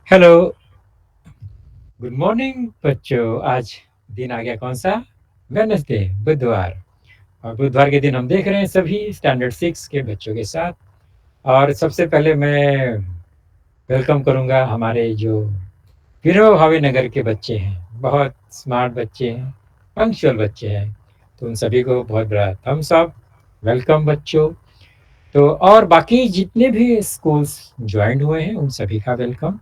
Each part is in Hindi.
हेलो, गुड मॉर्निंग बच्चों। आज दिन आ गया कौन सा? वेडनेसडे, बुधवार। और बुधवार के दिन हम देख रहे हैं सभी स्टैंडर्ड 6 के बच्चों के साथ। और सबसे पहले मैं वेलकम करूंगा हमारे जो वीरो भावे नगर के बच्चे हैं। बहुत स्मार्ट बच्चे हैं, पंक्चुअल बच्चे हैं। तो उन सभी को बहुत बड़ा थम्स अप। वेलकम बच्चों। तो और बाकी जितने भी स्कूल्स ज्वाइन हुए हैं उन सभी का वेलकम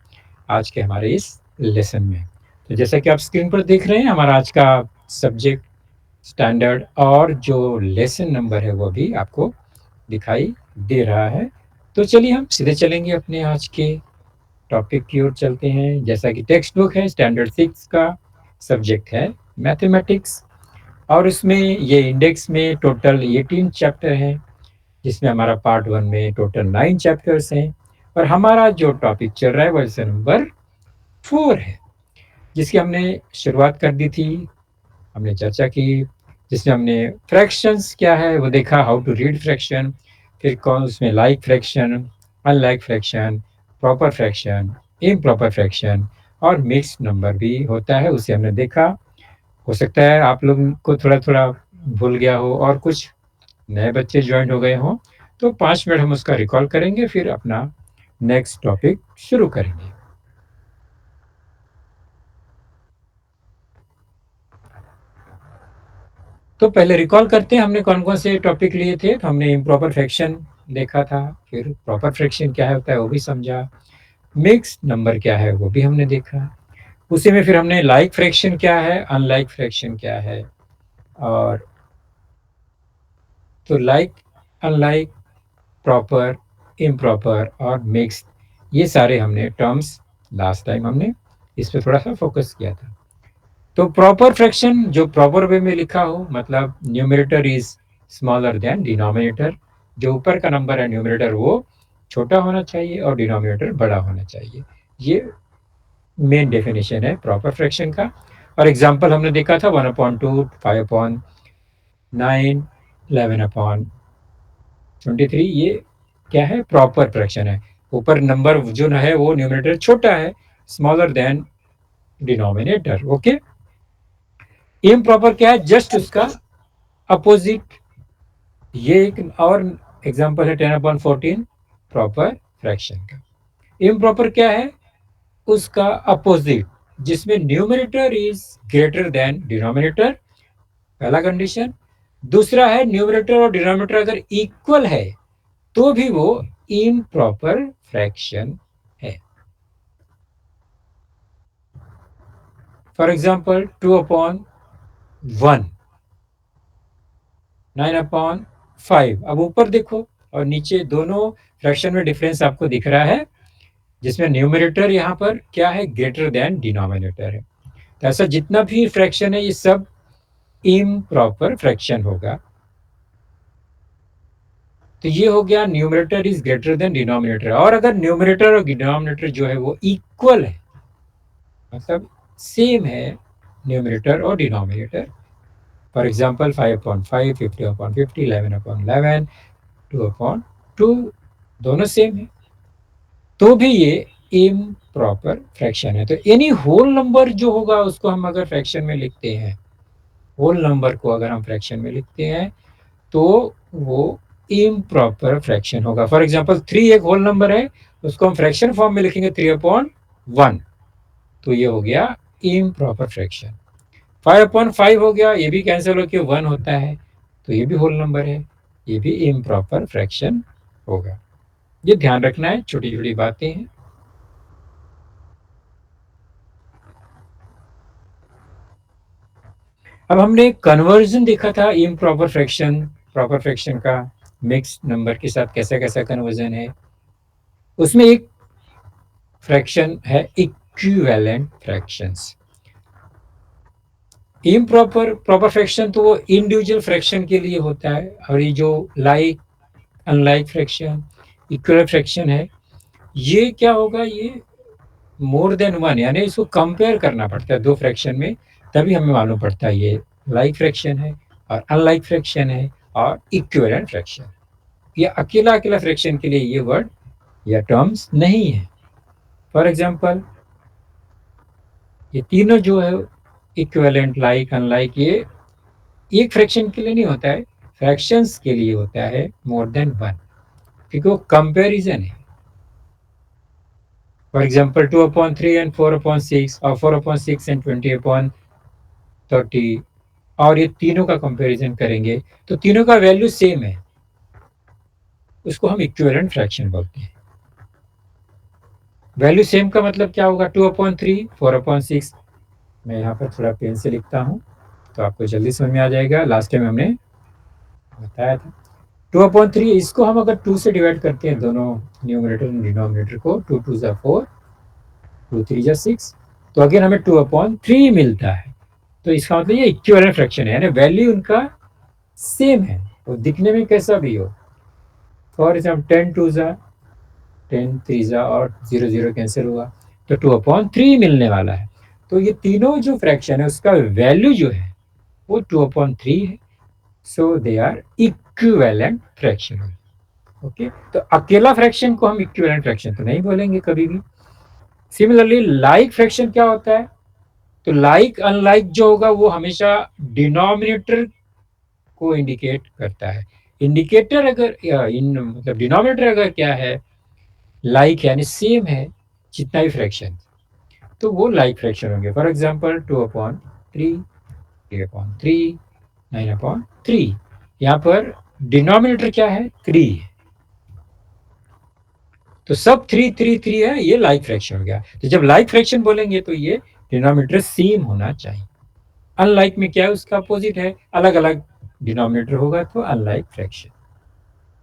आज के हमारे इस लेसन में। तो जैसा कि आप स्क्रीन पर देख रहे हैं, हमारा आज का सब्जेक्ट, स्टैंडर्ड और जो लेसन नंबर है वो भी आपको दिखाई दे रहा है। तो चलिए हम सीधे चलेंगे अपने आज के टॉपिक की ओर चलते हैं। जैसा कि टेक्स्ट बुक है, स्टैंडर्ड 6 का सब्जेक्ट है मैथमेटिक्स। और उसमें ये इंडेक्स में टोटल 18 चैप्टर हैं, जिसमें हमारा पार्ट 1 में टोटल 9 चैप्टर्स हैं। और हमारा जो टॉपिक चल रहा है वो लेसन नंबर 4 है, जिसकी हमने शुरुआत कर दी थी। हमने चर्चा की, जिसमें हमने फ्रैक्शंस क्या है वो देखा, हाउ टू रीड फ्रैक्शन। फिर कौन उसमें like fraction, unlike fraction, proper fraction, improper fraction और मिक्स्ड नंबर भी होता है, उसे हमने देखा। हो सकता है आप लोग को थोड़ा थोड़ा भूल गया हो और कुछ नए बच्चे ज्वाइन हो गए हों। तो 5 मिनट हम उसका रिकॉल करेंगे, फिर अपना नेक्स्ट टॉपिक शुरू करेंगे। तो पहले रिकॉल करते हैं हमने कौन कौन से टॉपिक लिए थे। तो हमने इम्प्रॉपर फ्रैक्शन देखा था, फिर प्रॉपर फ्रैक्शन क्या है होता है वो भी समझा, मिक्स नंबर क्या है वो भी हमने देखा। उसी में फिर हमने लाइक फ्रैक्शन क्या है, अनलाइक फ्रैक्शन क्या है। और तो लाइक, अनलाइक, प्रॉपर, इम्प्रॉपर और मिक्स, ये सारे हमने टर्म्स लास्ट टाइम हमने इस पे थोड़ा सा फोकस किया था। तो प्रॉपर फ्रैक्शन जो प्रॉपर वे में लिखा हो, मतलब numerator is smaller than denominator. जो ऊपर का नंबर है न्यूमरेटर वो छोटा होना चाहिए और डिनोमिनेटर बड़ा होना चाहिए। ये मेन डेफिनेशन है प्रॉपर फ्रैक्शन का। और एग्जांपल हमने देखा था 1/2, 5/9, 11/23। ये क्या है? प्रॉपर फ्रैक्शन है। ऊपर नंबर जो है वो न्यूमरेटर छोटा है, smaller than denominator. Okay. Improper क्या है? जस्ट उसका अपोजिट। ये एक और एग्जांपल है 10/14, प्रॉपर फ्रैक्शन का। इम्प्रॉपर क्या है? उसका अपोजिट, जिसमें numerator is greater than denominator, पहला कंडीशन। दूसरा है न्यूमरेटर और डिनोमिनेटर अगर इक्वल है तो भी वो इम्प्रॉपर फ्रैक्शन है। For example 2/1, 9/5। अब ऊपर देखो और नीचे दोनों फ्रैक्शन में डिफरेंस आपको दिख रहा है, जिसमें न्यूमरेटर यहाँ पर क्या है? ग्रेटर देन डिनोमिनेटर है। तो ऐसा जितना भी फ्रैक्शन है ये सब इम्प्रॉपर फ्रैक्शन होगा। तो ये हो गया numerator is greater than denominator. और अगर न्यूमरेटर और डिनोमिनेटर जो है वो इक्वल है, मतलब सेम है न्यूमरेटर और डिनोमिनेटर। फॉर एग्जाम्पल 5/5, 50/50, 11/11, 2/2, दोनों सेम है, तो भी ये इम्प्रॉपर फ्रैक्शन है। तो एनी होल नंबर जो होगा उसको हम अगर फ्रैक्शन में लिखते हैं, होल नंबर को अगर हम फ्रैक्शन में लिखते हैं तो वो इम्प्रॉपर फ्रैक्शन होगा। फॉर एग्जाम्पल 3 एक होल नंबर है, उसको हम फ्रैक्शन फॉर्म में लिखेंगे 3/1, तो ये हो गया इम्प्रॉपर फ्रैक्शन। 5/5 हो गया, ये भी कैंसिल होकर 1 होता है, तो ये भी होल नंबर है, ये भी इम्प्रॉपर फ्रैक्शन होगा। ये ध्यान रखना है, छोटी छोटी बातें हैं। अब हमने कन्वर्जन देखा था इम्प्रॉपर फ्रैक्शन, प्रॉपर फ्रैक्शन का मिक्स नंबर के साथ कैसा कैसा कन्वर्जन है। उसमें एक फ्रैक्शन है equivalent fractions. Improper proper fraction तो वो इंडिविजुअल फ्रैक्शन के लिए होता है, और ये जो like, unlike fraction, equal fraction है, ये क्या होगा? ये मोर देन वन, यानी इसको कंपेयर करना पड़ता है दो फ्रैक्शन में, तभी हमें मालूम पड़ता है ये लाइक फ्रैक्शन है और अनलाइक फ्रैक्शन है और इक्विवेलेंट फ्रैक्शन। ये अकेला अकेला फ्रैक्शन के लिए ये वर्ड या टर्म्स नहीं है। फॉर एग्जाम्पल ये तीनों जो है इक्विवेलेंट, लाइक, अनलाइक, ये एक फ्रैक्शन के लिए नहीं होता है, फ्रैक्शंस के लिए होता है मोर देन वन, क्योंकि वो कंपैरिजन है। फॉर एग्जांपल 2/3 एंड 4/6 और 4/6 एंड 20/30, और ये तीनों का कंपैरिजन करेंगे तो तीनों का वैल्यू सेम है, उसको हम इक्विवेलेंट फ्रैक्शन बोलते हैं। वैल्यू सेम का मतलब क्या होगा? 2/3, 4/6। मैं यहाँ पर थोड़ा पेन से लिखता हूँ तो आपको जल्दी समझ में आ जाएगा। लास्ट टाइम हमने बताया था 2/3, इसको हम अगर 2 से डिवाइड करते हैं, दोनों न्यूमरेटर एंड डिनोमिनेटर को, 2 2 जा 4, 2 3 जा 6, तो अगेन हमें 2/3 मिलता है। तो इसका मतलब ये इक्विवेलेंट फ्रैक्शन है, यानी वैल्यू उनका सेम है, वो दिखने में कैसा भी हो। फॉर एग्जाम्पल 10 2 जा 10, 3 जा और 0 0 कैंसिल हुआ, तो 2/3 मिलने वाला है। तो ये तीनों जो फ्रैक्शन है उसका वैल्यू जो है वो 2/3 है। So they are equivalent fraction. Okay, तो अकेला फ्रैक्शन को हम इक्विवेलेंट फ्रैक्शन तो नहीं बोलेंगे कभी भी। सिमिलरली लाइक फ्रैक्शन क्या होता है? तो लाइक अनलाइक जो होगा वो हमेशा डिनोमिनेटर को इंडिकेट करता है। इंडिकेटर अगर इन मतलब डिनोमिनेटर अगर क्या है, लाइक यानी सेम है जितना भी फ्रैक्शन, तो वो लाइक फ्रैक्शन होंगे। फॉर एग्जाम्पल 2/3, 3/3, 9/3, यहाँ पर डिनोमिनेटर क्या है? 3 है, तो सब 3 3 3 है, ये लाइक फ्रैक्शन हो गया। तो जब लाइक फ्रैक्शन बोलेंगे तो ये डिनोमिनेटर सेम होना चाहिए। अनलाइक में क्या है? उसका अपोजिट है, अलग अलग डिनोमिनेटर होगा तो अनलाइक फ्रैक्शन।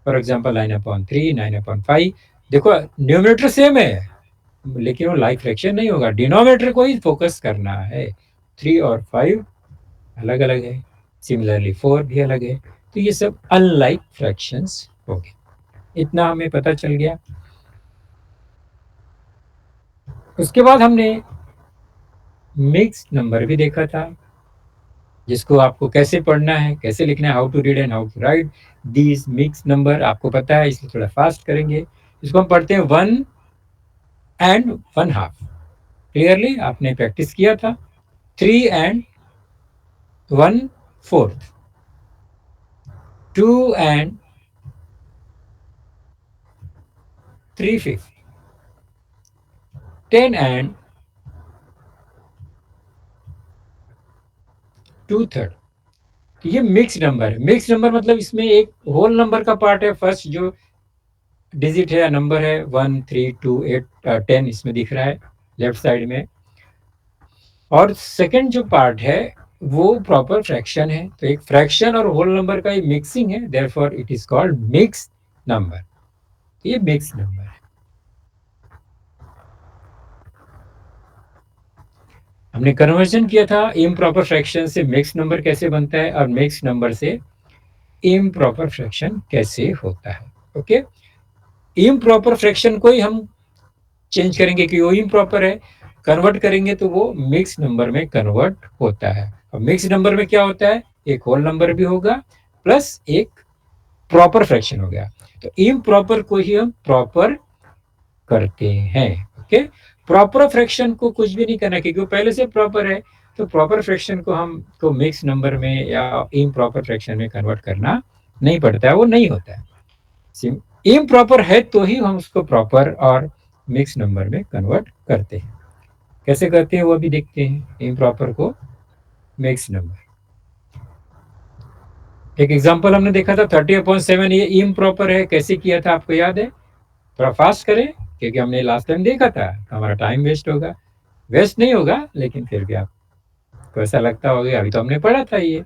फॉर एग्जाम्पल 9/3, 9/5, देखो न्यूमरेटर सेम है लेकिन वो लाइक फ्रैक्शन नहीं होगा, डिनोमिनेटर को ही फोकस करना है। 3 और 5 अलग अलग है, सिमिलरली 4 भी अलग है, तो ये सब अनलाइक फ्रैक्शंस हो गए। इतना हमें पता चल गया। उसके बाद हमने मिक्स्ड नंबर भी देखा था, जिसको आपको कैसे पढ़ना है, कैसे लिखना है, how to read and how to write these mixed number आपको पता है, इसलिए थोड़ा फास्ट करेंगे। इसको हम पढ़ते हैं 1.5। क्लियरली आपने प्रैक्टिस किया था। 3.1/4, 2.3/5, 10.2/3। ये मिक्स नंबर है। मिक्स नंबर मतलब इसमें एक होल नंबर का पार्ट है, फर्स्ट जो डिजिट है या नंबर है 1 3 2 8 10 इसमें दिख रहा है लेफ्ट साइड में, और सेकंड जो पार्ट है वो प्रॉपर फ्रैक्शन है। तो एक फ्रैक्शन और होल नंबर का ये मिक्सिंग है, therefore it is called mix number. ये मिक्स नंबर है। हमने कन्वर्जन किया था इम्प्रॉपर फ्रैक्शन से मिक्स नंबर कैसे बनता है और मिक्स नंबर से इम्प्रॉपर फ्रैक्शन कैसे होता है। ओके, इम्प्रॉपर फ्रैक्शन को ही हम चेंज करेंगे कि वो इम्प्रॉपर है, कन्वर्ट करेंगे तो वो मिक्स नंबर में कन्वर्ट होता है। और मिक्स नंबर में क्या होता है? एक होल नंबर भी होगा प्लस एक प्रॉपर फ्रैक्शन हो गया। तो इम्प्रॉपर को ही हम प्रॉपर करते हैं। ओके, प्रॉपर फ्रैक्शन को कुछ भी नहीं करना क्योंकि वो पहले से प्रॉपर है, तो प्रॉपर फ्रैक्शन को हमको मिक्स नंबर में या इम्प्रॉपर फ्रैक्शन में कन्वर्ट करना नहीं पड़ता है, वो नहीं होता है। इम्प्रॉपर है तो ही हम उसको प्रॉपर और मिक्स नंबर में कन्वर्ट करते हैं। कैसे करते हैं वो भी देखते हैं, इम्प्रॉपर को मिक्स नंबर। एक एग्जांपल हमने देखा था 30/7, ये इम्प्रॉपर है, कैसे किया था आपको याद है? थोड़ा फास्ट करें क्योंकि हमने लास्ट टाइम देखा था, तो हमारा टाइम वेस्ट होगा। वेस्ट नहीं होगा लेकिन फिर भी आपको ऐसा लगता होगा अभी तो हमने पढ़ा था ये।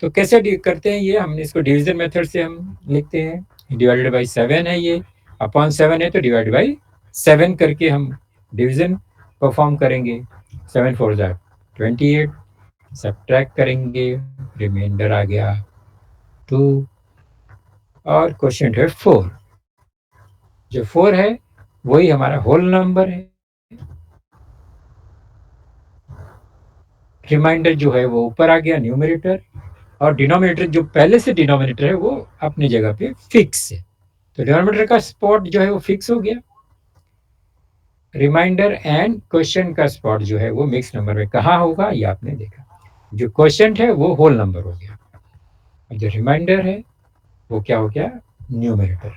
तो कैसे करते हैं ये? हमने इसको डिवीजन मेथड से हम लिखते हैं, डिवाइडेड बाई 7 है ये, अपॉन 7 है तो डिवाइड बाई 7 करके हम डिवीजन परफॉर्म करेंगे। 7 4 जा 28, सब्ट्रैक्ट करेंगे, रिमाइंडर आ गया 2, और क्वेश्चन है 4। जो 4 है वही हमारा होल नंबर है, रिमाइंडर जो है वो ऊपर आ गया न्यूमरेटर, और डिनोमिनेटर जो पहले से डिनोमिनेटर है वो अपनी जगह पे फिक्स है। तो डिनोमिनेटर का स्पॉट जो है वो फिक्स हो गया। रिमाइंडर एंड क्वेश्चन का स्पॉट जो है वो मिक्स नंबर में कहाँ होगा, ये आपने देखा। जो क्वेश्चन है वो होल नंबर हो गया, और जो रिमाइंडर है वो क्या हो गया, न्यूमरेटर।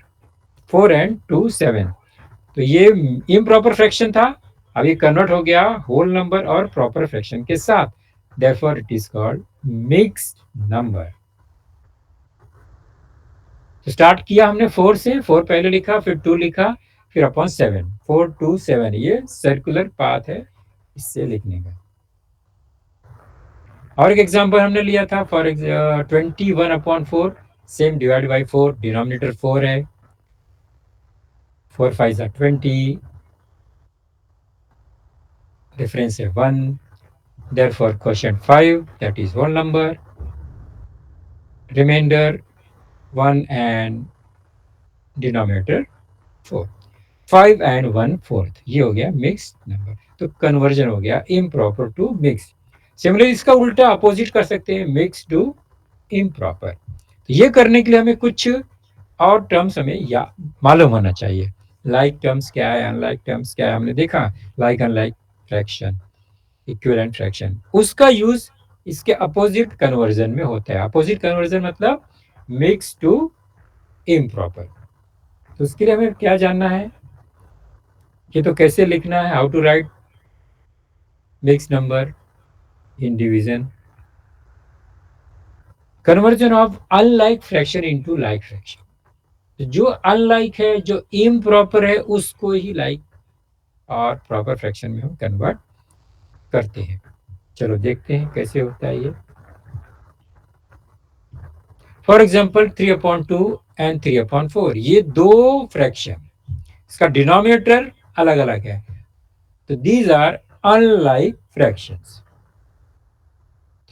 4 and 2 7, तो ये इम्प्रॉपर फ्रैक्शन था, अब ये कन्वर्ट हो गया होल नंबर और प्रॉपर फ्रैक्शन के साथ, therefore it is called mixed number. तो स्टार्ट किया हमने 4 से, 4 पहले लिखा, फिर 2 लिखा, फिर अपॉन 7, 4 2 7, ये सर्कुलर पाथ है इससे लिखने का। और एक एग्जांपल हमने लिया था for 21/4, same divide by 4, denominator 4 है, 4 5 20, डिफरेंस है 1, therefore quotient 5, that is whole number, remainder 1 and denominator 4, 5 and 1/4, ये हो गया मिक्स नंबर। तो कन्वर्जन हो गया इम्प्रॉपर टू मिक्स। सिमिलरली इसका उल्टा अपोजिट कर सकते हैं, मिक्स टू इम्प्रॉपर। तो ये करने के लिए हमें कुछ और टर्म्स हमें या मालूम होना चाहिए। लाइक टर्म्स क्या है, अनलाइक टर्म्स क्या है, हमने देखा like unlike fraction, equivalent fraction, उसका यूज इसके अपोजिट कन्वर्जन में होता है। अपोजिट कन्वर्जन मतलब मिक्स टू इम्प्रॉपर। तो उसके लिए हमें क्या जानना है कि तो कैसे लिखना है, how to write mix number in division, conversion of unlike fraction into like fraction. जो अनलाइक है, जो इम्प्रॉपर है, उसको ही लाइक और प्रॉपर फ्रैक्शन में हम कन्वर्ट करते हैं। चलो देखते हैं कैसे होता है ये। फॉर एग्जाम्पल 3/2 एंड 3/4, ये दो फ्रैक्शन, इसका डिनोमिनेटर अलग अलग है, तो दीज आर अनलाइक फ्रैक्शंस।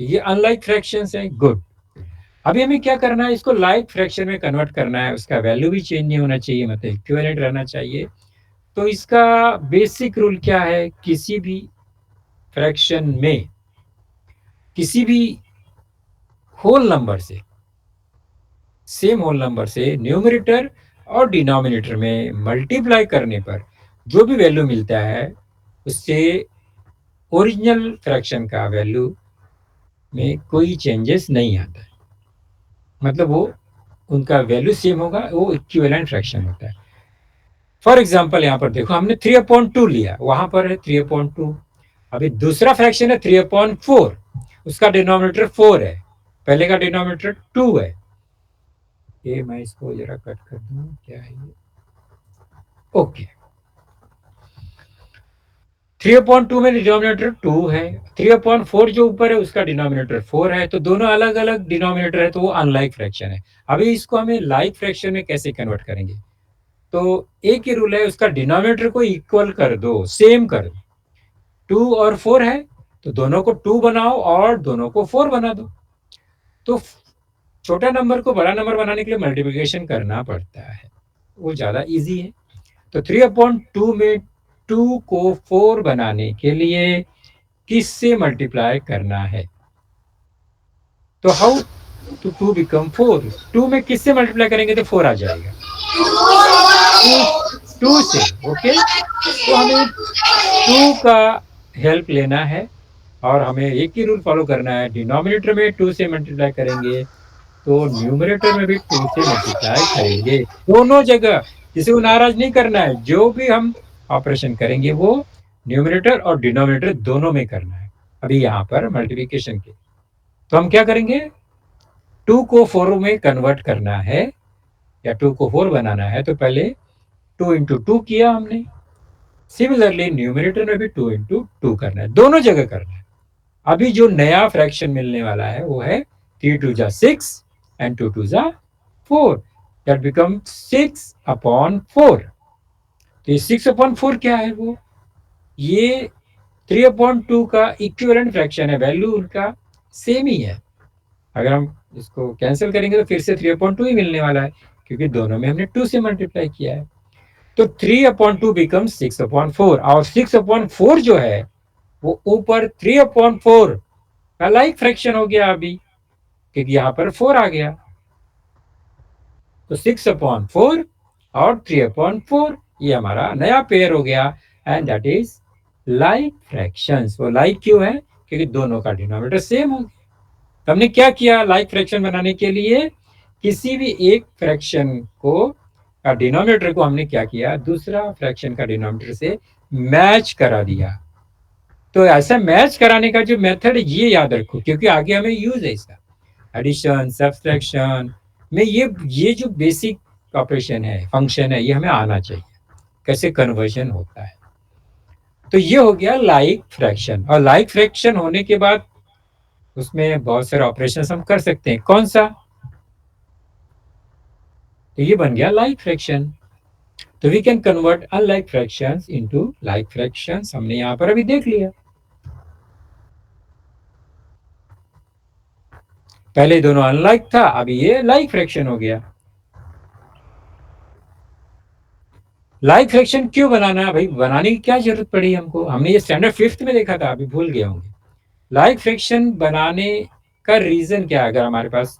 तो ये अनलाइक फ्रैक्शंस हैं, गुड। अभी हमें क्या करना है, इसको लाइक फ्रैक्शन में कन्वर्ट करना है, उसका वैल्यू भी चेंज नहीं होना चाहिए, मतलब इक्विवेलेंट रहना चाहिए। तो इसका बेसिक रूल क्या है, किसी भी फ्रैक्शन में किसी भी होल नंबर से, सेम होल नंबर से न्यूमरेटर और डिनोमिनेटर में मल्टीप्लाई करने पर जो भी वैल्यू मिलता है, उससे ओरिजिनल फ्रैक्शन का वैल्यू में कोई चेंजेस नहीं आता है, मतलब वो उनका वैल्यू सेम होगा, वो इक्विवेलेंट फ्रैक्शन होता है। फॉर एग्जाम्पल यहाँ पर देखो, हमने 3/2 लिया, वहां पर है 3/2। अभी दूसरा फ्रैक्शन है 3/4, उसका डिनोमिनेटर 4 है, पहले का डिनोमिनेटर 2 है। ये मैं इसको जरा कट कर दूं, क्या है ये, ओके। 3/2 में डिनोमिनेटर 2 है, 3/4 जो ऊपर है उसका डिनोमिनेटर 4 है, तो दोनों अलग अलग डिनोमिनेटर है, तो वो अनलाइक फ्रैक्शन है। अभी इसको हमें लाइक फ्रैक्शन में कैसे कन्वर्ट करेंगे, तो एक ही रूल है, उसका डिनोमिनेटर को इक्वल कर दो, सेम कर दो। 2 और 4 है, तो दोनों को 2 बनाओ और दोनों को 4 बना दो। तो छोटा नंबर को बड़ा नंबर बनाने के लिए मल्टीप्लिकेशन करना पड़ता है, वो ज्यादा इजी है। तो 3/2 में 2 को 4 बनाने के लिए किससे मल्टीप्लाई करना है, तो हाउ टू 2 बिकम 4, 2 में किससे मल्टीप्लाई करेंगे तो 4 आ जाएगा, 2 से, ओके। तो हमें 2 का हेल्प लेना है और हमें एक ही रूल फॉलो करना है, डिनोमिनेटर में 2 से मल्टीप्लाई करेंगे तो न्यूमरेटर में भी 2 से मल्टीप्लाई करेंगे, दोनों जगह। किसी को नाराज नहीं करना है, जो भी हम ऑपरेशन करेंगे वो न्यूमरेटर और डिनोमिनेटर दोनों में करना है। अभी यहाँ पर मल्टीप्लिकेशन के, तो हम क्या करेंगे, 2 को 4 में कन्वर्ट करना है या 2 को 4 बनाना है, तो पहले 2 into 2 किया हमने। सिमिलरली न्यूमरेटर में भी 2 into 2 करना है, दोनों जगह करना है। अभी जो नया फ्रैक्शन मिलने वाला है वो है 3 2 6 and 2 2 4, दैट बिकम 6/4। तो ये 6/4 क्या है, वो ये 3/2 का इक्विवेलेंट फ्रैक्शन है, वैल्यू उनका सेम ही है। अगर हम इसको कैंसिल करेंगे तो फिर से 3/2 ही मिलने वाला है, क्योंकि दोनों में हमने 2 से मल्टीप्लाई किया है। तो 3/2 बिकम 6/4, और 6/4 जो है वो ऊपर 3/4 का लाइक फ्रैक्शन हो गया अभी, क्योंकि यहाँ पर 4 आ गया। तो 6/4 और 3/4 ये हमारा नया पेयर हो गया, and that is like fractions. वो लाइक क्यों है? क्योंकि दोनों का डिनोमिनेटर सेम हो गया। तो हमने क्या किया लाइक फ्रैक्शन बनाने के लिए? किसी भी एक फ्रैक्शन को का डिनोमिनेटर को हमने क्या किया, दूसरा फ्रैक्शन का डिनोमिनेटर से मैच करा दिया। तो ऐसा मैच कराने का जो मेथड है ये याद रखो, क्योंकि आगे हमें यूज है इसका। एडिशन सब्सट्रैक्शन में ये जो बेसिक ऑपरेशन है, फंक्शन है, ये हमें आना चाहिए, कैसे कन्वर्जन होता है। तो ये हो गया लाइक फ्रैक्शन। और लाइक फ्रैक्शन होने के बाद उसमें बहुत सारे ऑपरेशन हम कर सकते हैं। कौन सा? तो ये बन गया लाइक फ्रैक्शन। तो we can convert unlike fractions into like fractions. हमने यहां पर अभी देख लिया। पहले दोनों अनलाइक था, अभी ये लाइक फ्रैक्शन हो गया। लाइक फ्रैक्शन क्यों बनाना है भाई? बनाने की क्या जरूरत पड़ी हमको? हमने ये स्टैंडर्ड फिफ्थ में देखा था, अभी भूल गया होंगे। लाइक फ्रैक्शन बनाने का रीजन क्या है? अगर हमारे पास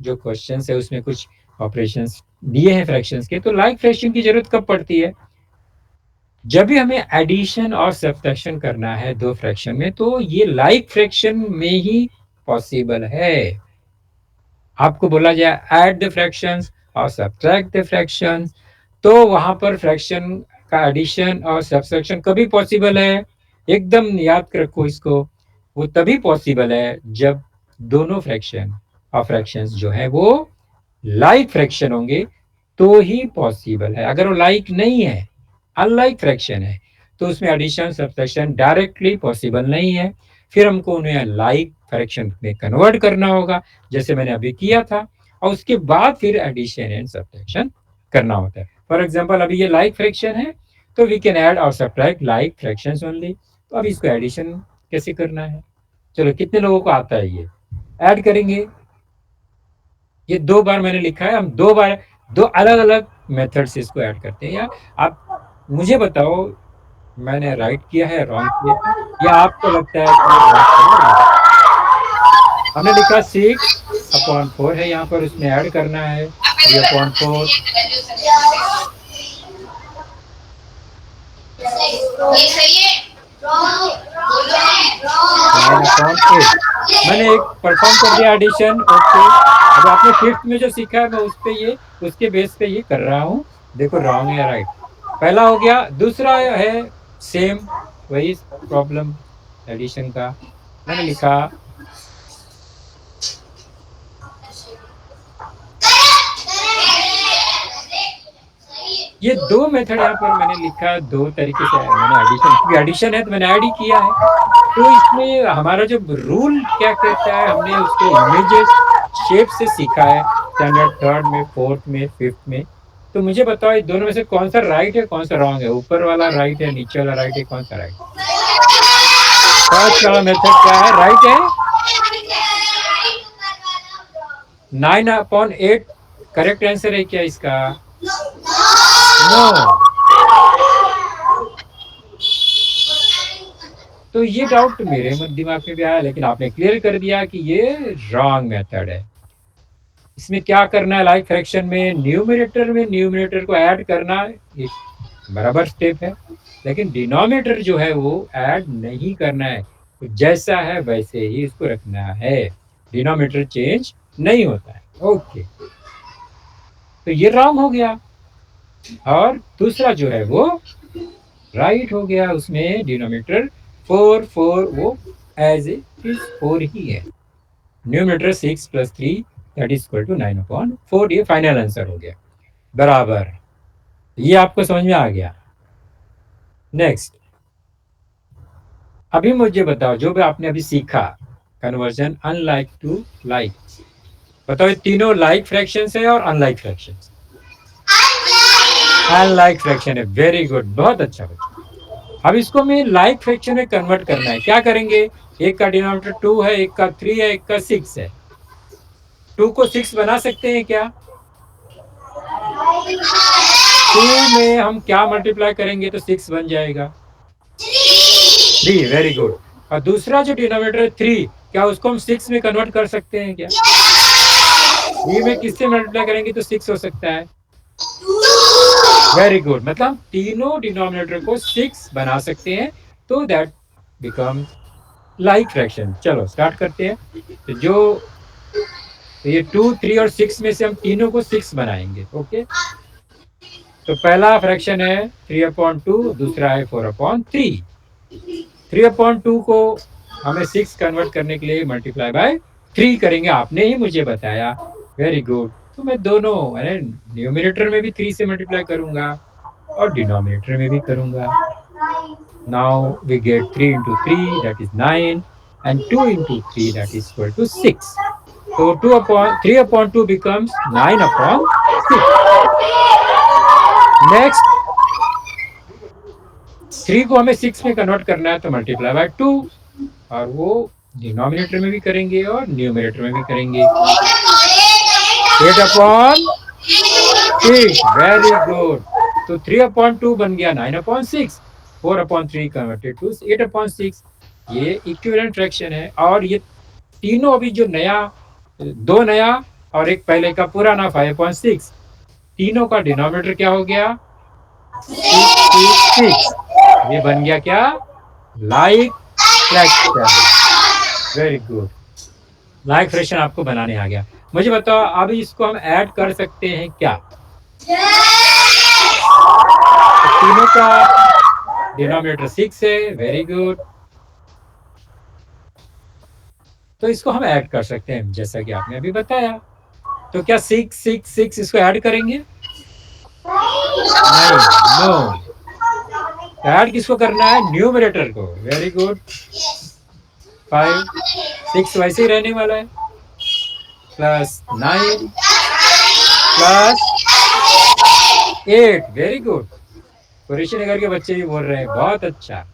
जो क्वेश्चन है उसमें कुछ ऑपरेशंस दिए हैं फ्रैक्शंस के, तो लाइक फ्रैक्शन की जरूरत कब पड़ती है? जब भी हमें एडिशन और सब्ट्रैक्शन करना है दो फ्रैक्शन में, तो ये लाइक फ्रैक्शन में ही पॉसिबल है। आपको बोला जाए ऐड द फ्रैक्शंस और सब्ट्रैक्ट द फ्रैक्शंस, तो वहां पर फ्रैक्शन का एडिशन और सब्ट्रैक्शन कभी पॉसिबल है? एकदम याद रखो इसको। वो तभी पॉसिबल है जब दोनों फ्रैक्शन और फ्रैक्शंस जो है वो लाइक फ्रैक्शन होंगे, तो ही पॉसिबल है। अगर वो लाइक नहीं है, अनलाइक फ्रैक्शन है, तो उसमें एडिशन सब्ट्रैक्शन डायरेक्टली पॉसिबल नहीं है। फिर हमको उन्हें लाइक फ्रैक्शन में कन्वर्ट करना होगा, जैसे मैंने अभी किया था, और उसके बाद फिर एडिशन एंड सब्ट्रैक्शन करना होता है। फॉर एग्जाम्पल अभी ये लाइक फ्रैक्शन है, तो वी कैन ऐड और सब्ट्रैक्ट लाइक फ्रैक्शंस ओनली। तो अब इसको एडिशन कैसे करना है? चलो, कितने लोगों को आता है ये? ऐड करेंगे। ये दो बार मैंने लिखा है, हम दो बार दो अलग अलग मेथड से इसको ऐड करते हैं। या आप मुझे बताओ मैंने राइट किया है, रॉन्ग किया है, या आपको लगता है कि रॉन्ग? हमने लिखा 6/4 है यहाँ पर, उसमें ऐड करना है 3/4 9/8। मैंने एक परफॉर्म कर दिया एडिशन। ओके, अब आपने फिफ्थ में जो सीखा है मैं उस पे ये उसके बेस पे ये कर रहा हूँ। देखो रॉन्ग या राइट, पहला हो गया। दूसरा है सेम, वही प्रॉब्लम एडिशन का। मैंने लिखा ये दो मेथड यहाँ पर मैंने लिखा, दो तरीके से मैंने एडिशन, क्योंकि एडिशन है तो मैंने ऐड ही किया है। तो इसमें हमारा जो रूल क्या कहता है, हमने उसको इमेजेस शेप से सीखा है स्टैंडर्ड थर्ड में, फोर्थ में, फिफ्थ में। तो मुझे बताओ ये दोनों में से कौन सा राइट है, कौन सा रॉन्ग है? ऊपर वाला राइट है, नीचे वाला राइट है, कौन सा राइट? फर्स्ट वाला मेथड क्या है, राइट है। 9/8 करेक्ट आंसर है क्या इसका? नो। तो ये डाउट मेरे दिमाग में भी आया, लेकिन आपने क्लियर कर दिया कि ये रॉन्ग मेथड है। इसमें क्या करना है, लाइक फ्रैक्शन में न्यूमरेटर को ऐड करना एक बराबर स्टेप है, लेकिन डिनोमिनेटर जो है वो ऐड नहीं करना है। तो जैसा है वैसे ही इसको रखना है, डिनोमिनेटर चेंज नहीं होता है। ओके, तो ये रॉन्ग हो गया। और दूसरा जो है वो राइट हो गया, उसमें डिनोमिनेटर 4 वो एज इज 4 ही है। Numerator 6 + 3 that is equal to 9/4। ये फाइनल आंसर हो गया बराबर। ये आपको समझ में आ गया। नेक्स्ट, अभी मुझे बताओ जो भी आपने अभी सीखा कन्वर्जन अनलाइक टू लाइक, बताओ ये तीनों लाइक फ्रैक्शंस है और अनलाइक फ्रैक्शंस? अनलाइक फ्रैक्शन है। वेरी गुड, बहुत अच्छा बच्चा। अब इसको हमें लाइक फ्रैक्शन में कन्वर्ट करना है। क्या करेंगे? एक का डिनोमिनेटर 2 है, एक का 3 है, एक का 6 है। 2 को 6 बना सकते हैं क्या? 2 में हम क्या मल्टीप्लाई करेंगे तो 6 बन जाएगा? 3। Very good. और दूसरा जो डिनोमिनेटर है 3, क्या उसको हम 6 में कन्वर्ट कर सकते हैं क्या? 3 में किससे मल्टीप्लाई करेंगे तो 6 हो सकता है? वेरी गुड, मतलब तीनों डिनोमिनेटर को 6 बना सकते हैं, तो दैट बिकम लाइक फ्रैक्शन। चलो स्टार्ट करते हैं। तो जो ये 2, 3 और 6 में से हम तीनों को 6 बनाएंगे। ओके, तो पहला फ्रैक्शन है 3/2, दूसरा है 4/3। 3/2 को हमें 6 कन्वर्ट करने के लिए मल्टीप्लाई बाय 3 करेंगे, आपने ही मुझे बताया। वेरी गुड, तो मैं दोनों न्यूमिनेटर में भी 3 से मल्टीप्लाई करूंगा और डिनोमिनेटर में भी करूंगा। Now we get 3 into 3, that is 9, and 2 into 3, that is equal to 6. So 3/2 becomes 9/6. Next, 3 को हमें 6 में कन्वर्ट करना है, तो मल्टीप्लाई बाय 2, और वो डिनोमिनेटर में भी करेंगे और न्यूमिनेटर में भी करेंगे। 8/6, वेरी गुड। तो 3/2 बन गया 9/6, 4/3 कन्वर्टेड टू 8/6। ये इक्विवेलेंट फ्रैक्शन है। और ये तीनों अभी जो नया, दो नया और एक पहले का पुराना 5/6, तीनों का डिनोमिनेटर क्या हो गया? 6। ये बन गया क्या? Like fraction. Very good, like fraction आपको बनाने आ गया। मुझे बताओ, अभी इसको हम ऐड कर सकते हैं क्या? तो तीनों का डिनोमिनेटर 6 है। वेरी गुड, तो इसको हम ऐड कर सकते हैं जैसा कि आपने अभी बताया। तो क्या 6, 6, 6 इसको ऐड करेंगे? नहीं, नो। ऐड किसको करना है? न्यूमरेटर को। वेरी गुड, 5, 6 वैसे ही रहने वाला है, plus 9 plus 8। Very good, Qureshi Nagar के बच्चे भी बोल रहे हैं, बहुत अच्छा।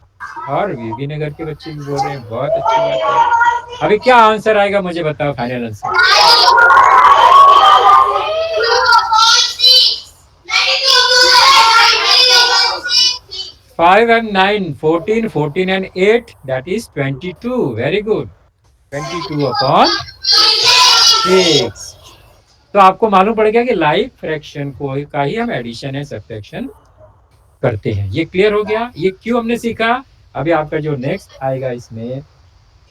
और बीबी नगर के बच्चे भी बोल रहे हैं, बहुत अच्छी बात है। अभी क्या आंसर आएगा मुझे बताओ, final answer. 5 and 9, 14, 14 and 8, that is 22. Very good, 22/6। तो आपको मालूम पड़ गया कि लाइक फ्रैक्शन को का ही हम एडिशन है सब्ट्रैक्शन करते हैं। ये क्लियर हो गया, ये क्यों हमने सीखा। अभी आपका जो नेक्स्ट आएगा इसमें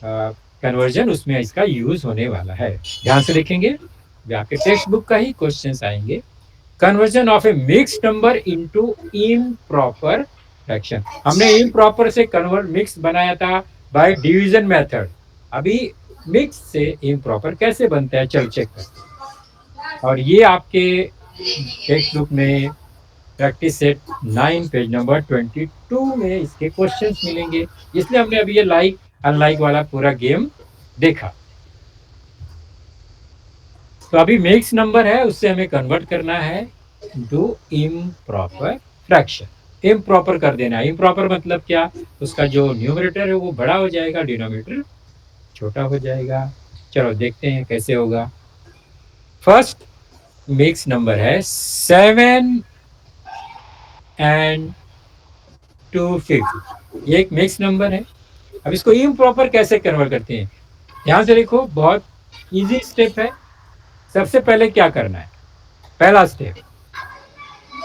कन्वर्जन, उसमें इसका यूज होने वाला है। ध्यान से देखेंगे, आपके टेक्स्ट बुक का ही क्वेश्चंस आएंगे। Conversion of A mixed number into improper fraction. हमने इम्प्रॉपर से कन्वर्ट मिक्स बनाया था बाय डिवीजन मेथड। अभी मिक्स से इम्प्रॉपर कैसे बनता है, चल चेक करते हैं। और ये आपके टेक्स्ट बुक में प्रैक्टिस सेट 9 पेज नंबर 22 में इसके क्वेश्चंस मिलेंगे। इसलिए हमने अभी ये लाइक अनलाइक वाला पूरा गेम देखा। तो अभी मिक्स नंबर है, उससे हमें कन्वर्ट करना है इनटू इम्प्रॉपर फ्रैक्शन। इम्प्रॉपर कर देना है। इम्प्रॉपर मतलब क्या? उसका जो न्यूमरेटर है वो बड़ा हो जाएगा, डिनोमिनेटर छोटा हो जाएगा। चलो देखते हैं कैसे होगा। फर्स्ट मिक्स नंबर है 7 and 250। ये एक मिक्स नंबर है। अब इसको इम्प्रॉपर कैसे कन्वर्ट करते हैं, ध्यान से देखो, बहुत इजी स्टेप है। सबसे पहले क्या करना है, पहला स्टेप,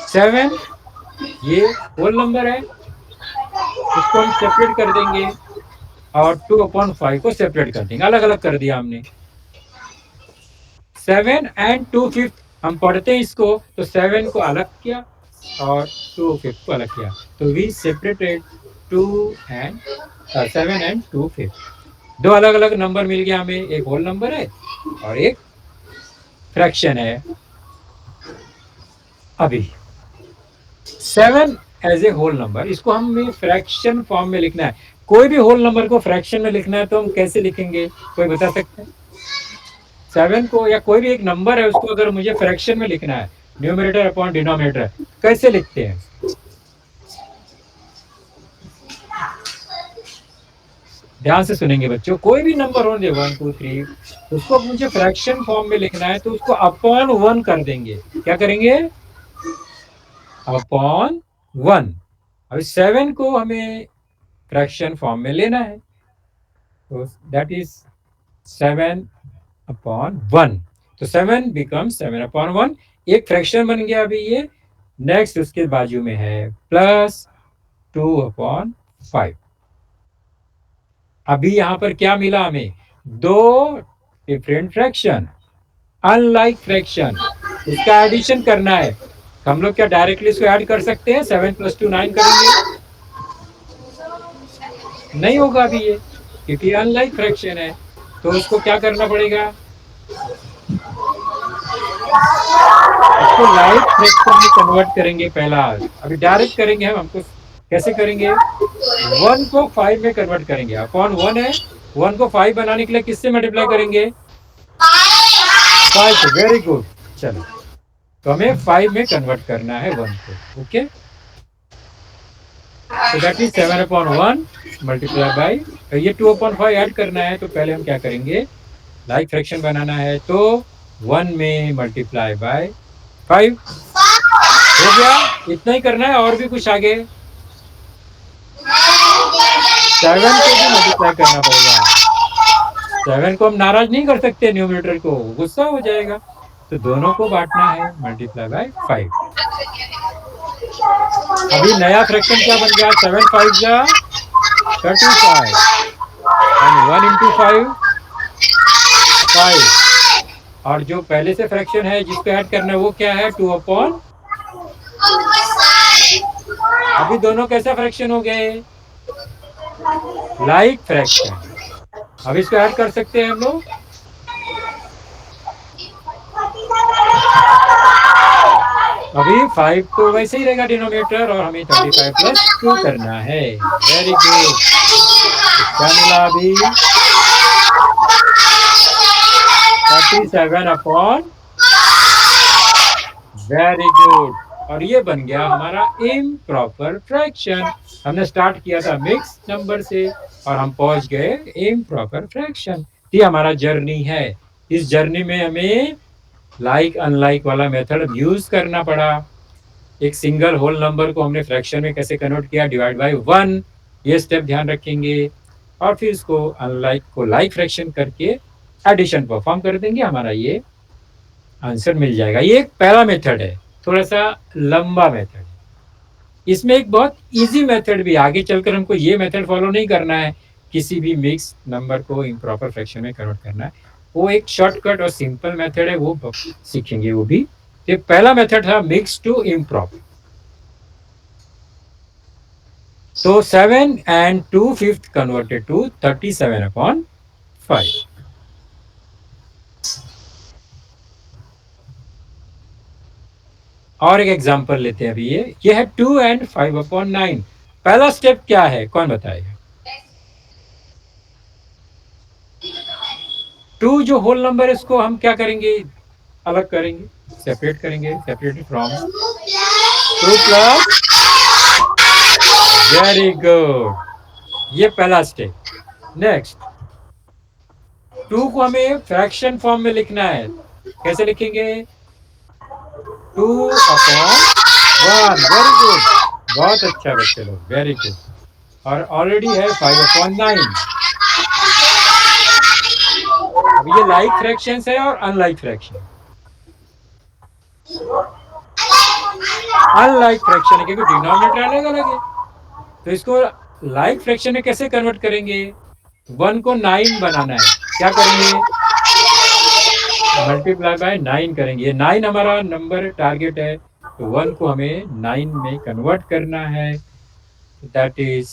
7 ये होल नंबर है, उसको हम सेपरेट कर देंगे, और 2/5 को सेपरेट कर देंगे, अलग अलग कर दिया हमने। 7 and 2/5 हम पढ़ते हैं इसको, तो 7 को अलग किया और 2/5 को अलग किया, तो वी सेपरेटेड 7 and 2/5। दो अलग अलग नंबर मिल गया हमें, एक होल नंबर है और एक फ्रैक्शन है। अभी 7 एज ए होल नंबर, इसको हमें फ्रैक्शन फॉर्म में लिखना है। कोई भी होल नंबर को फ्रैक्शन में लिखना है तो हम कैसे लिखेंगे, कोई बता सकते हैं? 7 को या कोई भी एक नंबर है उसको अगर मुझे फ्रैक्शन में लिखना है, न्यूमरेटर अपॉन डिनोमिनेटर, कैसे लिखते हैं? ध्यान से सुनेंगे बच्चों, कोई भी नंबर हो, 1, 2, 3, उसको मुझे फ्रैक्शन फॉर्म में लिखना है तो उसको अपॉन 1 कर देंगे। क्या करेंगे? अपॉन 1। अभी 7 को हमें फ्रैक्शन फॉर्म में लेना है, तो दैट इज 7/1। तो 7 बिकम 7/1, एक फ्रैक्शन बन गया अभी ये, नेक्स्ट उसके बाजू में है +2/5। अभी यहां पर क्या मिला हमें? दो डिफरेंट फ्रैक्शन, अनलाइक फ्रैक्शन, इसका एडिशन करना है। हम लोग क्या डायरेक्टली इसको ऐड कर सकते हैं? 7 + 2 9 करेंगे? नहीं होगा अभी ये, क्योंकि अनलाइक फ्रैक्शन है। तो उसको क्या करना पड़ेगा? इसको लाइक फ्रैक्शन में कन्वर्ट करेंगे पहला। अभी डायरेक्ट करेंगे हमको कैसे करेंगे? 1 को 5 में कन्वर्ट करेंगे। अपॉन 1 है, 1 को 5 बनाने के लिए किससे मल्टीप्लाई करेंगे? 5 से। Very good. चलो, तो हमें 5 में कन्वर्ट करना है 1 को। ओके, तो दैट इज 7/1 मल्टीप्लाई बाई, ये 2/5 ऐड करना है। तो पहले हम क्या करेंगे? लाइक फ्रैक्शन बनाना है, तो 1 में मल्टीप्लाई बाय 5 हो गया। इतना ही करना है, और भी कुछ आगे? 7 को भी मल्टीप्लाई करना पड़ेगा। 7 को हम नाराज नहीं कर सकते, न्यूमरेटर को गुस्सा हो जाएगा। तो दोनों को बांटना है, मल्टीप्लाई बाय 5। अभी नया फ्रैक्शन क्या बन गया? 7 5 जा 35 एंड 1 इंटू 5 5। और जो पहले से फ्रैक्शन है जिसको ऐड करना है वो क्या है? 2/। अभी दोनों कैसा फ्रैक्शन हो गए? Like fraction. अब इसको ऐड कर सकते हैं हम लोग। अभी 5 तो वैसे ही रहेगा डिनोमिनेटर, और हमें 35 + 2 करना है। Very good. क्या मिला अभी? 37/। Very good. और ये बन गया हमारा इम्प्रॉपर फ्रैक्शन। हमने स्टार्ट किया था मिक्स नंबर से और हम पहुंच गए इम्प्रॉपर फ्रैक्शन। ये हमारा जर्नी है। इस जर्नी में हमें लाइक अनलाइक वाला मेथड यूज करना पड़ा। एक सिंगल होल नंबर को हमने फ्रैक्शन में कैसे कन्वर्ट किया? डिवाइड बाय 1, ये स्टेप ध्यान रखेंगे। और फिर इसको अनलाइक को लाइक फ्रैक्शन करके एडिशन परफॉर्म कर देंगे, हमारा ये आंसर मिल जाएगा। ये एक पहला मेथड है, थोड़ा सा लंबा मेथड। इसमें एक बहुत इजी मेथड भी, आगे चलकर हमको ये मेथड फॉलो नहीं करना है, किसी भी मिक्स नंबर को इम्प्रॉपर फ्रैक्शन में कन्वर्ट करना है। वो एक शॉर्टकट और सिंपल मेथड है, वो सीखेंगे वो भी। तो पहला मेथड था मिक्स टू इम्प्रॉपर। तो 7 and 2/5 converted to 37/5। और एक एग्जांपल लेते हैं अभी। ये है 2 and 5/9। पहला स्टेप क्या है, कौन बताएगा? 2 जो होल नंबर है इसको हम क्या करेंगे? अलग करेंगे, सेपरेट करेंगे, separated from 2 plus. Very good, ये पहला स्टेप। नेक्स्ट, 2 को हमें फ्रैक्शन फॉर्म में लिखना है। कैसे लिखेंगे? 2/1। वेरी गुड, बहुत अच्छा बच्चे लोग, वेरी गुड। और ऑलरेडी है 5/9। अब ये लाइक फ्रैक्शन है और अनलाइक फ्रैक्शन। अनलाइक फ्रैक्शन है क्योंकि डिनोमिनेटर अलग अलग है। तो इसको लाइक फ्रैक्शन में कैसे कन्वर्ट करेंगे? 1 को 9 बनाना है, क्या करेंगे? मल्टीप्लाई बाय 9 करेंगे। ये 9 हमारा नंबर टारगेट है, तो 1 को हमें 9 में कन्वर्ट करना है। That is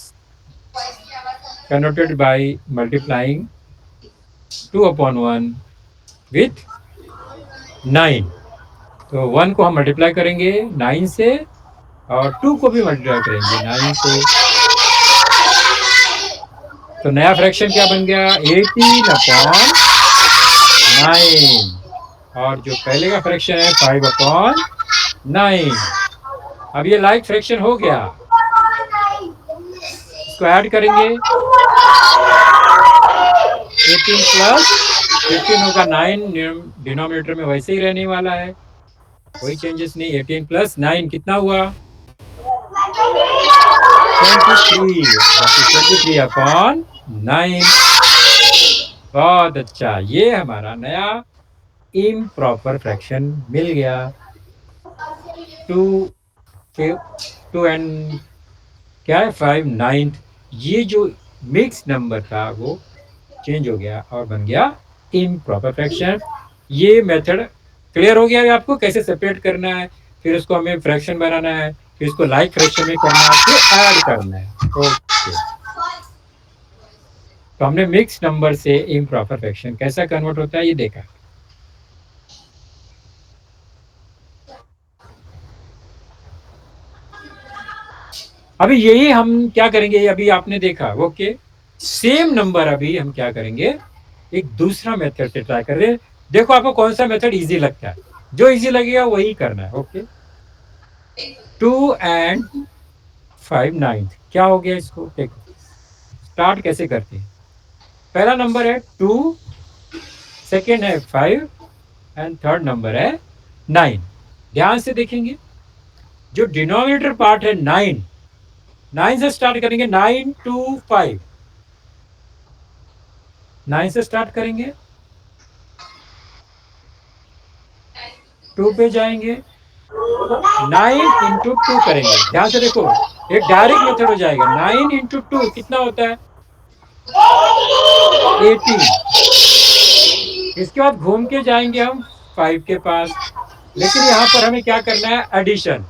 converted by multiplying 2/1 with 9। तो 1 को हम मल्टीप्लाई करेंगे 9 से, और 2 को भी मल्टीप्लाई करेंगे 9 से। तो नया फ्रैक्शन क्या बन गया? 18/9। और जो पहले का फ्रैक्शन है 5/9। अब ये लाइक फ्रैक्शन हो गया, इसको ऐड करेंगे। 18 + 15 होगा 9, डिनोमिनेटर में वैसे ही रहने वाला है, कोई चेंजेस नहीं। 18 + 9 कितना हुआ? 23। 23/9। बहुत अच्छा, ये हमारा नया इम्प्रॉपर फ्रैक्शन मिल गया। 2 फिर 2 एंड क्या है 5 नाइन्थ, ये जो मिक्स नंबर था वो चेंज हो गया और बन गया इम्प्रॉपर फ्रैक्शन। ये मेथड क्लियर हो गया है आपको कैसे सेपरेट करना है, फिर उसको हमें फ्रैक्शन बनाना है, फिर इसको लाइक फ्रैक्शन में करना है, फिर ऐड करना है। ओके, तो हमने मिक्स नंबर से इम्प्रॉपर फ्रैक्शन कैसा कन्वर्ट होता है ये देखा। अभी यही हम क्या करेंगे, अभी आपने देखा ओके, सेम नंबर अभी हम क्या करेंगे, एक दूसरा मेथड से ट्राई कर रहे हैं। देखो आपको कौन सा मेथड इजी लगता है, जो इजी लगेगा वही करना है। ओके, 2 एंड 5 नाइन्थ क्या हो गया, इसको देखो स्टार्ट कैसे करते हैं। पहला नंबर है 2, सेकेंड है 5 एंड थर्ड नंबर है 9। ध्यान से देखेंगे, जो डिनोमिनेटर पार्ट है 9, 9 से स्टार्ट करेंगे, 9 टू 5, 9 से स्टार्ट करेंगे, 2 पे जाएंगे, 9 into 2 करेंगे। ध्यान से देखो, एक डायरेक्ट मेथड हो जाएगा। 9 into 2 कितना होता है, 18। इसके बाद घूम के जाएंगे हम 5 के पास, लेकिन यहाँ पर हमें क्या करना है, एडिशन,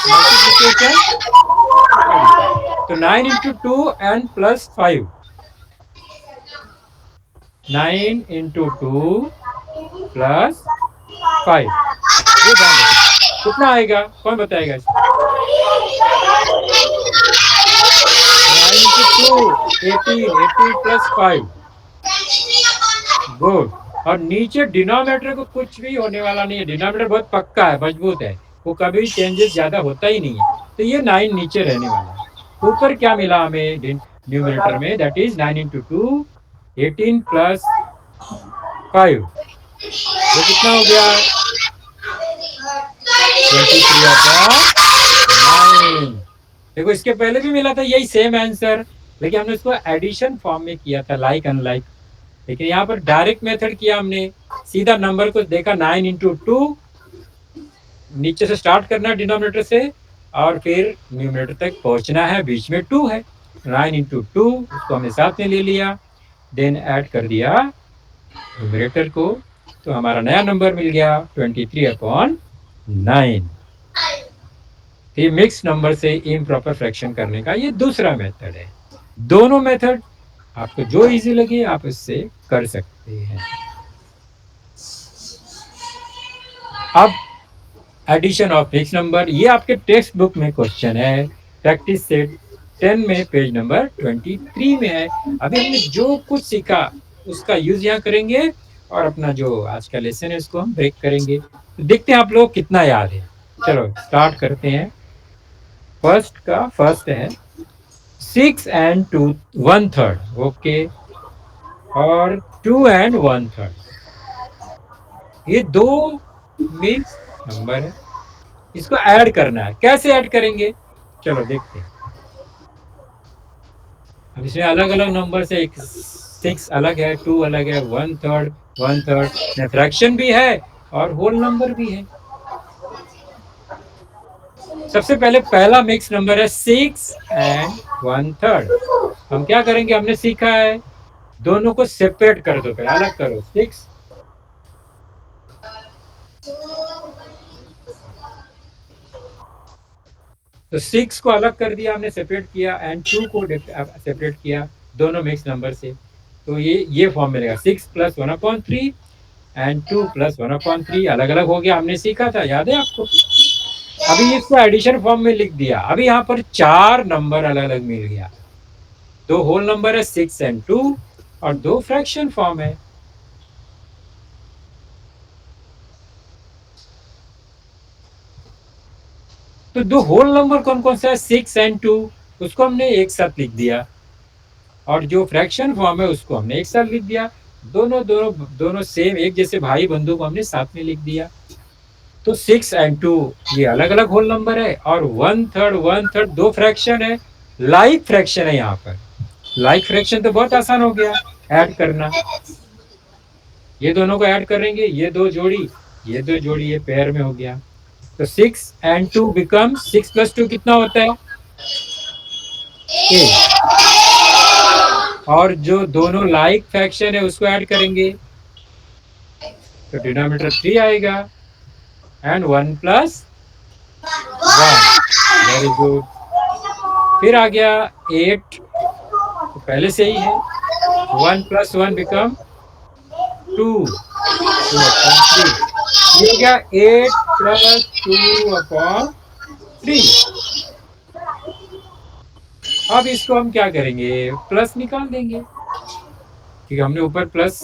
मल्टीप्लीकेशन, तो 9 into 2 and plus 5, 9 into 2 plus 5, ये ध्यान रखना कितना आएगा, कौन बताएगा इसको। 9 into 2 18, 18 प्लस 5, गुड। और नीचे डिनोमिनेटर को कुछ भी होने वाला नहीं है, डिनोमिनेटर बहुत पक्का है, मजबूत है, वो कभी चेंजेस ज्यादा होता ही नहीं है, तो ये 9 नीचे रहने वाला है। ऊपर क्या मिला हमें न्यूमिनेटर में, दैट इज 9 into 2 18 प्लस 5, वो कितना हो गया, 23/9। देखो इसके पहले भी मिला था यही सेम आंसर, लेकिन हमने उसको एडिशन फॉर्म में किया था, लाइक अनलाइक। लेकिन यहाँ पर डायरेक्ट मेथड किया हमने, सीधा नंबर को देखा 9 into 2, नीचे से स्टार्ट करना डिनोमिनेटर से और फिर न्यूमिनेटर तक पहुंचना है, बीच में 2 है, 9 into 2 उसको हमने साथ में ले लिया, देन ऐड कर दिया न्यूमिनेटर को, तो हमारा नया नंबर मिल गया 23/9। ये मिक्स नंबर से इम्प्रॉपर फ्रैक्शन करने का ये दूसरा मेथड है। दोनों मेथड आपको जो इजी लगे आप इससे कर सकते हैं। अब एडिशन ऑफ फिक्स नंबर, ये आपके टेक्स्ट बुक में क्वेश्चन है, प्रैक्टिस सेट 10 में पेज नंबर 23 में है। अभी हमने जो कुछ सीखा उसका यूज यहाँ करेंगे और अपना जो आज का लेसन है उसको हम ब्रेक करेंगे, तो देखते हैं आप लोग कितना याद है। चलो स्टार्ट करते हैं। फर्स्ट का फर्स्ट है 6 and 2 1/3, ओके, और 2 and 1/3, ये दो मिक्स नंबर है, इसको ऐड करना है। कैसे ऐड करेंगे, चलो देखते हैं। अब इसमें अलग अलग नंबर से, एक 6 अलग है, 2 अलग है, 1/3 1/3 फ्रैक्शन भी है और होल नंबर भी है। सबसे पहले पहला मिक्स नंबर है 6 and 1/3। हम क्या करेंगे, हमने सीखा है दोनों को सेपरेट कर दो, पहले अलग करो, 6 तो 6 को अलग कर दिया हमने, सेपरेट किया, एंड 2 को सेपरेट किया दोनों मिक्स नंबर से, तो ये फॉर्म मिलेगा 6 + 1/3 एंड 2 + 1/3, अलग अलग हो गया, हमने सीखा था, याद है आपको। अभी इसको एडिशन फॉर्म में लिख दिया। अभी यहाँ पर 4 नंबर अलग अलग मिल गया, 2 होल नंबर है 6 and 2 और 2 फ्रैक्शन फॉर्म है। तो 2 होल नंबर कौन कौन सा है, 6 and 2, उसको हमने एक साथ लिख दिया, और जो फ्रैक्शन फॉर्म है उसको हमने एक साथ लिख दिया। दोनों दोनों दोनों सेम एक जैसे भाई बंधु को हमने साथ में लिख दिया। तो 6 and 2 ये अलग अलग होल नंबर है, और 1/3 1/3 दो फ्रैक्शन है, लाइक फ्रैक्शन है। यहाँ पर लाइक फ्रैक्शन तो बहुत आसान हो गया ऐड करना, ये दोनों को ऐड करेंगे, ये दो जोड़ी ये पेयर में हो गया, तो 6 and 2 बिकम 6 + 2 कितना होता है 8। और जो दोनों लाइक फ्रैक्शन है उसको ऐड करेंगे तो डिनोमिनेटर 3 आएगा एंड 1 + 1। Very good. फिर आ गया 8, तो पहले से ही है 1 + 1 बिकम 2, 2/3। ये हो गया 8 + 2/3। अब इसको हम क्या करेंगे प्लस निकाल देंगे क्योंकि हमने ऊपर प्लस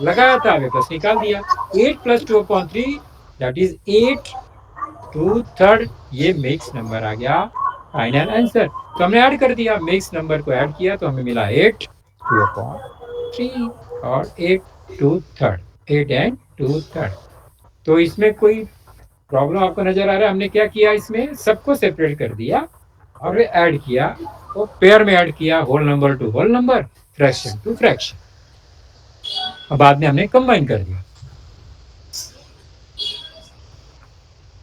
लगाया था, हमें प्लस निकाल दिया। 8 + 2/3 दैट इज 8/2। ये मिक्स नंबर आ गया फाइनल आंसर। तो हमने ऐड कर दिया, मिक्स नंबर को ऐड किया तो हमें मिला 8/2/3 और 8/2। 8 and 2/3। तो इसमें कोई प्रॉब्लम आपको नजर आ रहा है? हमने क्या किया, इसमें सबको सेपरेट कर दिया और ऐड किया, तो पेयर में ऐड किया, whole number to whole number, fraction to fraction. और बाद में हमने कंबाइन कर दिया।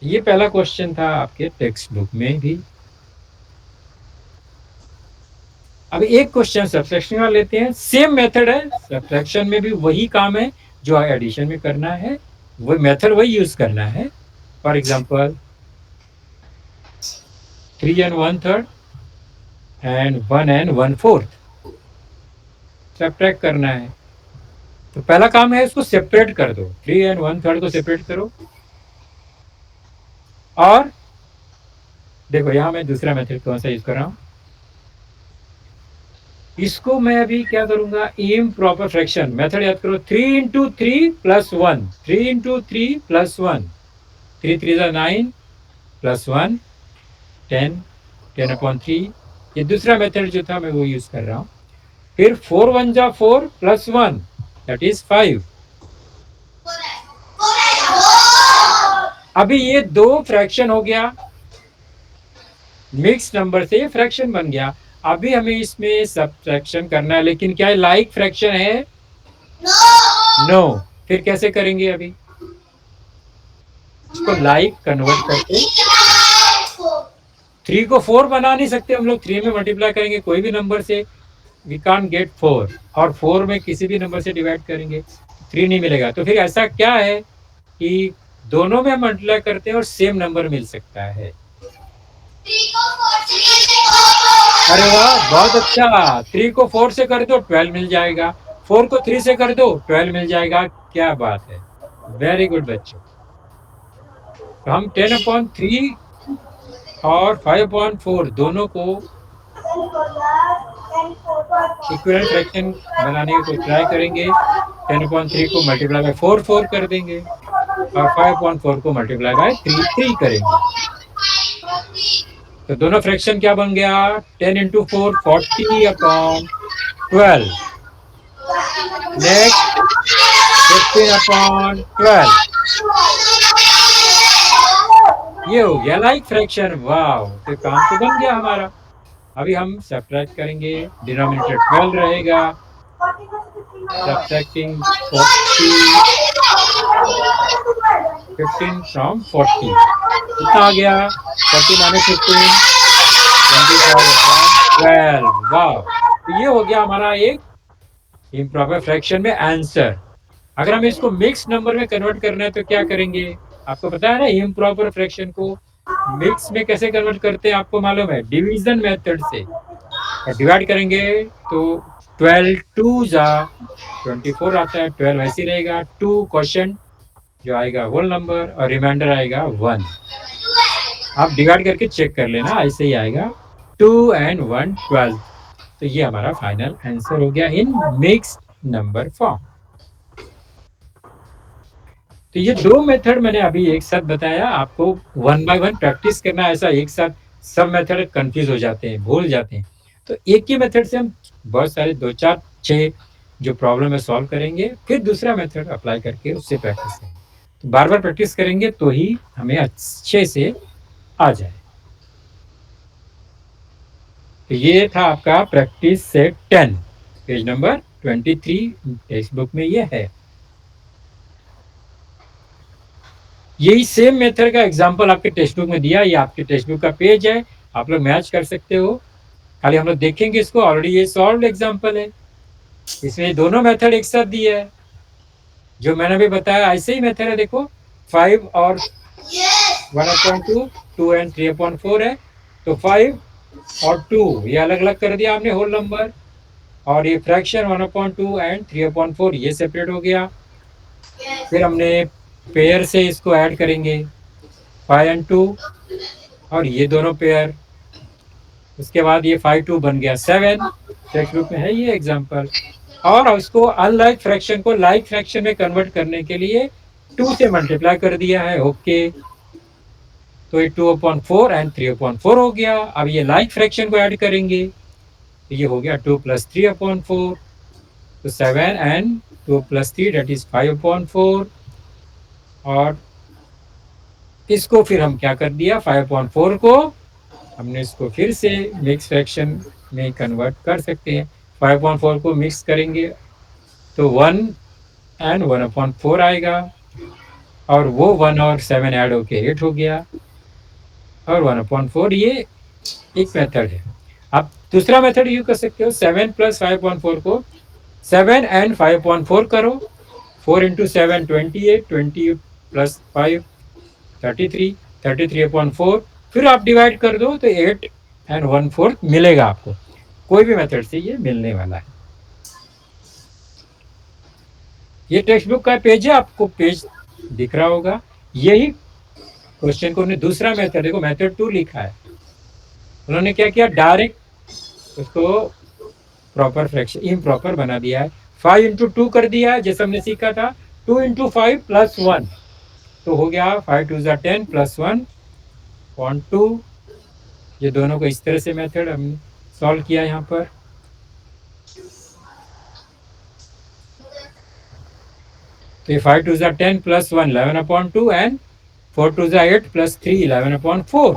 ये पहला क्वेश्चन था आपके टेक्स्ट बुक में भी। अब एक क्वेश्चन सब्ट्रैक्शन का लेते हैं। सेम मेथड है, सब्ट्रैक्शन में भी वही काम है जो एडिशन में करना है, वो मेथड वही यूज करना है। For example 3 and 1/3 and 1 and 1/4 subtract करना है। तो पहला काम है इसको सेपरेट कर दो, 3 and 1/3 को सेपरेट करो। और देखो यहां मैं दूसरा मेथड कौन सा यूज कर रहा हूं, इसको मैं अभी क्या करूंगा, इम्प्रॉपर फ्रैक्शन मेथड याद करो। 3 × 3 + 1, 3 × 3 + 1, 3 3 9 + 1 10, 10/3। ये दूसरा मेथड जो था मैं वो यूज कर रहा हूं। फिर 4 1 जा 4 + 1 दैट इज 5। अभी ये दो फ्रैक्शन हो गया, मिक्स नंबर से फ्रैक्शन बन गया। अभी हमें इसमें सब्ट्रैक्शन करना है, लेकिन क्या है, लाइक फ्रैक्शन है? नो। फिर कैसे करेंगे? अभी इसको लाइक कन्वर्ट करके 3 को 4 बना नहीं सकते हम लोग, 3 में मल्टीप्लाई करेंगे कोई भी नंबर से, वी कांट गेट 4। और 4 में किसी भी नंबर से डिवाइड करेंगे 3 नहीं मिलेगा। तो फिर ऐसा क्या है कि दोनों में मल्टीप्लाई करते हैं और सेम नंबर मिल सकता है। अरे वाह, बहुत अच्छा। 3 को 4 से कर दो 12 मिल जाएगा, 4 को 3 से कर दो 12 मिल जाएगा। क्या बात है, वेरी गुड बच्चों। तो हम 10/3 और 5/4 दोनों को इक्विवेलेंट फ्रैक्शन बनाने को ट्राई करेंगे। 10/3 को मल्टीप्लाई बाय 4 4 कर देंगे और 5/4 को मल्टीप्लाई बाय 3 3 करेंगे। तो दोनों फ्रैक्शन क्या बन गया, 10 × 4 40/12। नेक्स्ट 15/12। ये हो गया लाइक फ्रैक्शन। वाह, तो काम तो बन गया हमारा। अभी हम सब्ट्रैक्ट करेंगे, डिनोमिनेटर 12 रहेगा, सब्ट्रैक्टिंग 15 फ्रॉम 40 कितना आ गया, 40 - 15 25/12। वाह, तो ये हो गया हमारा एक इम्प्रॉपर फ्रैक्शन में आंसर। अगर हमें इसको मिक्स नंबर में कन्वर्ट करना है तो क्या करेंगे, आपको पता है ना, इम्प्रॉपर फ्रैक्शन को मिक्स में कैसे कन्वर्ट करते हैं, आपको मालूम है, डिवीजन मेथड से। और डिवाइड करेंगे तो 12 2 जा 24 आता है, 12 ऐसे रहेगा, 2 क्वेश्चन जो आएगा होल नंबर और रिमाइंडर आएगा 1। आप डिवाइड करके चेक कर लेना, ऐसे ही आएगा 2 and 1 12। तो ये हमारा फाइनल आंसर हो गया इन मिक्स नंबर फॉर्म। तो ये दो मेथड मैंने अभी एक साथ बताया, आपको 1 by 1 प्रैक्टिस करना है। ऐसा एक साथ सब मेथड कंफ्यूज हो जाते हैं, भूल जाते हैं। तो एक ही मेथड से हम बहुत सारे 2 4 6 जो प्रॉब्लम है सॉल्व करेंगे, फिर दूसरा मेथड अप्लाई करके उससे प्रैक्टिस करेंगे। तो बार बार प्रैक्टिस करेंगे तो ही हमें अच्छे से आ जाए। तो ये था आपका practice set 10, page number 23 text book में ये है। यही सेम मेथड का एग्जाम्पल आपके टेक्स्ट बुक में दिया, ये आपके टेक्स्ट बुक का पेज है, आप लोग मैच कर सकते हो। खाली हम लोग देखेंगे इसको, ऑलरेडी ये सॉल्व एग्जाम्पल है, इसमें दोनों मेथड एक साथ दिया है जो मैंने भी बताया। ऐसे ही मेथड है, देखो 5 और 1/2, 2 एंड 3/4 है, तो 5 और 2 ये अलग अलग कर दिया हमने होल नंबर, और ये फ्रैक्शन 1/2 एंड 3/4 ये सेपरेट हो गया। फिर हमने पेयर से इसको ऐड करेंगे 5 एंड 2, और ये दोनों पेयर, उसके बाद ये 5 2 बन गया 7, टेक्स्ट बुक में है ये एग्जाम्पल। और उसको अनलाइक फ्रैक्शन को लाइक फ्रैक्शन में कन्वर्ट करने के लिए 2 से मल्टीप्लाई कर दिया है। ओके, तो ये 2/4 एंड 3/4 हो गया। अब ये लाइक फ्रैक्शन को ऐड करेंगे, तो ये हो गया 2 + 3/4, तो 7 एंड 2 + 3 दैट इज 5/4। और इसको फिर हम क्या कर दिया, 5/4 को हमने इसको फिर से मिक्स फ्रैक्शन में कन्वर्ट कर सकते हैं। 5/4 को मिक्स करेंगे तो 1 एंड 1/4 आएगा, और वो 1 और 7 ऐड होके 8 हो गया, और 1/4 ये एक मेथड है। आप दूसरा मेथड यूज कर सकते हो, 7 + 5/4 को 7 एंड 5/4 करो, 4 × 7 28, 20 + 5 33, 33/4, फिर आप डिवाइड कर दो तो 8 एंड 1/4 मिलेगा आपको। कोई भी मेथड से ये मिलने वाला है। ये टेक्स्ट बुक का पेज है, आपको पेज दिख रहा होगा। यही क्वेश्चन को दूसरा मेथड, देखो मेथड 2 लिखा है, उन्होंने क्या किया, डायरेक्ट उसको प्रॉपर फ्रैक्शन इम्प्रॉपर बना दिया है। 5 × 2 कर दिया है, जैसे हमने सीखा था 2 × 5 + 1, तो हो गया 5 2 = 10 + 1/2। ये दोनों को इस तरह से मेथड हमने सॉल्व किया यहाँ पर। तो 5 2 = 10 + 1 11/2 एंड 4 2 = 8 + 3 11/4।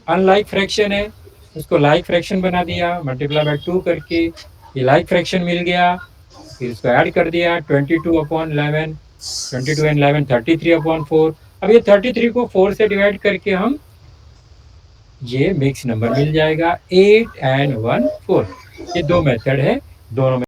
अनलाइक फ्रैक्शन है, उसको लाइक फ्रैक्शन बना दिया, मल्टीप्लाई बाय 2 करके ये लाइक फ्रैक्शन मिल गया। फिर इसको ऐड कर दिया 22/11, 22 एंड 11 33/4। अब ये 33 को 4 से डिवाइड करके हम ये मिक्स नंबर मिल जाएगा 8 एंड 1/4। ये दो मेथड है, दोनों में